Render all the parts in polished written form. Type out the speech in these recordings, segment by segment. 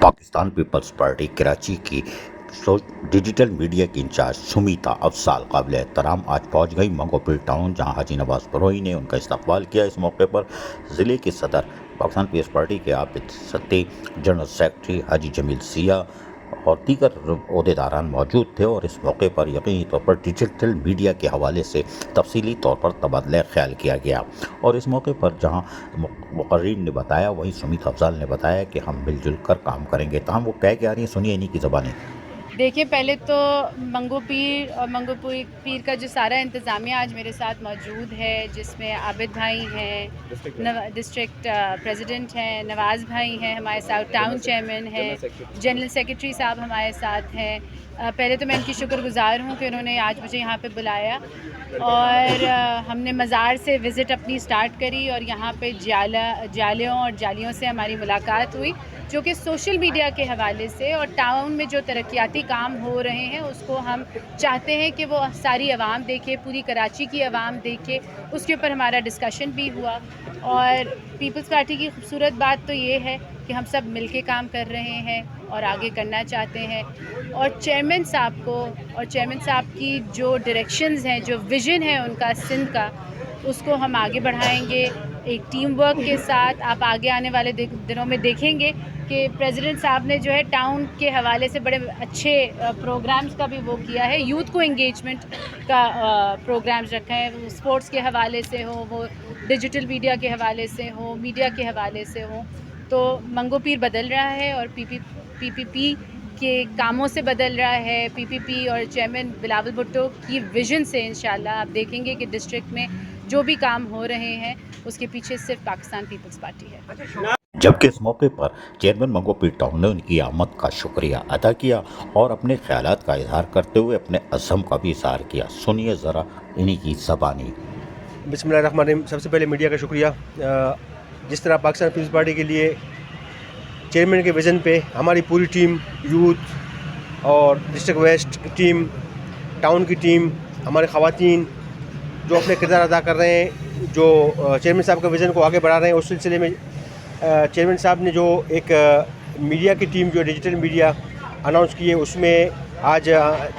Pakistan peoples party Karachi की digital media की in charge Sumita अफसाल काबिल एहतराम आज पहुँच गई मंगोपीर टाउन, जहाँ हाजी नवाज बरोही ने उनका इस्तकबाल किया। इस मौके पर ज़िले के सदर, पाकिस्तान पीपल्स पार्टी के आबिद सत्ती, जनरल सेक्रेटरी हाजी जमील सिया और दीगर ओहदेदारान मौजूद थे। और इस मौके पर यकीनी तौर पर डिजिटल मीडिया के हवाले से तफसीली तौर पर तबादला ख्याल किया गया। और इस मौके पर जहाँ मुकर्रीन ने बताया, वहीं सुमीता अफजाल ने बताया कि हम मिलजुल कर काम करेंगे। तमाम वो कह के आ रही हैं, सुनिए इन्हीं की ज़बानी। देखिए, पहले तो मंगोपीर और मंगोपीर का जो सारा इंतज़ामिया आज मेरे साथ मौजूद है, जिसमें आबिद भाई हैं, डिस्ट्रिक्ट प्रेसिडेंट हैं, नवाज़ भाई हैं, हमारे साथ टाउन चेयरमैन हैं, जनरल सेक्रेटरी साहब हमारे साथ हैं। पहले तो मैं इनकी शुक्रगुज़ार हूँ कि उन्होंने आज मुझे यहाँ पे बुलाया। और हमने मज़ार से विज़िट अपनी स्टार्ट करी और यहाँ पे जालियों और जालियों से हमारी मुलाकात हुई, जो कि सोशल मीडिया के हवाले से और टाउन में जो तरक्याती काम हो रहे हैं उसको हम चाहते हैं कि वो सारी आवाम देखे, पूरी कराची की आवाम देखे। उसके ऊपर हमारा डिस्कशन भी हुआ। और पीपल्स पार्टी की खूबसूरत बात तो ये है कि हम सब मिलके काम कर रहे हैं और आगे करना चाहते हैं। और चेयरमैन साहब की जो डायरेक्शंस हैं, जो विज़न है उनका सिंध का, उसको हम आगे बढ़ाएंगे एक टीम वर्क के साथ। आप आगे आने वाले दिनों में देखेंगे कि प्रेसिडेंट साहब ने जो है टाउन के हवाले से बड़े अच्छे प्रोग्राम्स का भी वो किया है। यूथ को इंगेजमेंट का प्रोग्राम्स रखा है, वो स्पोर्ट्स के हवाले से हो, वो डिजिटल मीडिया के हवाले से हो, मीडिया के हवाले से हो। तो मंगोपीर बदल रहा है और पीपीपी के कामों से बदल रहा है। पीपीपी और चेयरमैन बिलावल भुट्टो की विज़न से इंशाल्लाह आप देखेंगे कि डिस्ट्रिक्ट में जो भी काम हो रहे हैं उसके पीछे सिर्फ पाकिस्तान पीपल्स पार्टी है। जबकि इस मौके पर चेयरमैन मंगोपीर टाउन ने उनकी आमद का शुक्रिया अदा किया और अपने ख्यालात का इजहार करते हुए अपने अज़म का भी इजहार किया। सुनिए ज़रा इन्हीं की ज़बानी। बिस्मिल्लाहिर्रहमानिर्रहीम। सबसे पहले मीडिया का शुक्रिया। जिस तरह पाकिस्तान पीपल्स पार्टी के लिए चेयरमैन के विज़न पे हमारी पूरी टीम, यूथ और डिस्ट्रिक्ट वेस्ट की टीम, टाउन की टीम, हमारे ख़वातीन जो अपने किरदार अदा कर रहे हैं, जो चेयरमैन साहब के विज़न को आगे बढ़ा रहे हैं, उस सिलसिले में चेयरमैन साहब ने जो एक मीडिया की टीम, जो डिजिटल मीडिया अनाउंस की है, उसमें आज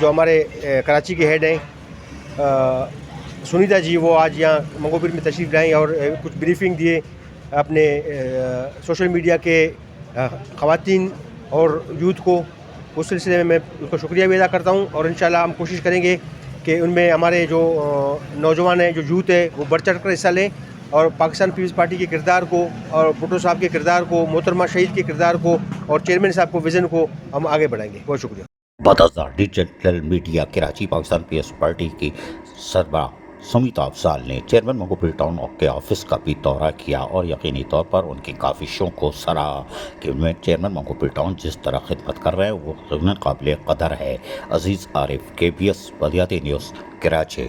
जो हमारे कराची के हेड हैं सुनीता जी, वो आज यहाँ मंगोपीर में तशरीफ़ लाएँ और कुछ ब्रीफिंग दिए अपने सोशल मीडिया के ख़वातीन और यूथ को। उस सिलसिले में मैं उसका शुक्रिया भी अदा करता हूँ और इंशाल्लाह हम कोशिश करेंगे कि उनमें हमारे जो नौजवान हैं, जो यूथ है, वो बढ़ चढ़ कर हिस्सा लें और पाकिस्तान पीपल्स पार्टी के किरदार को और भुट्टो साहब के किरदार को, मोहतरमा शहीद के किरदार को और चेयरमैन साहब को विज़न को हम आगे बढ़ाएंगे। बहुत शुक्रिया। बदज़ा digital media Karachi Pakistan peoples party की सरबराह सुमीता अफजाल ने चेयरमैन मंगोपीर टाउन के ऑफिस का भी दौरा किया और यकीनी तौर पर उनकी काविशों को सराहा कि उनमें चेयरमैन मंगोपीर टाउन जिस तरह खिदमत कर रहे हैं वो यकीनन काबिल कदर है। अजीज़ आरिफ, KBS बलियाती न्यूज़, कराची।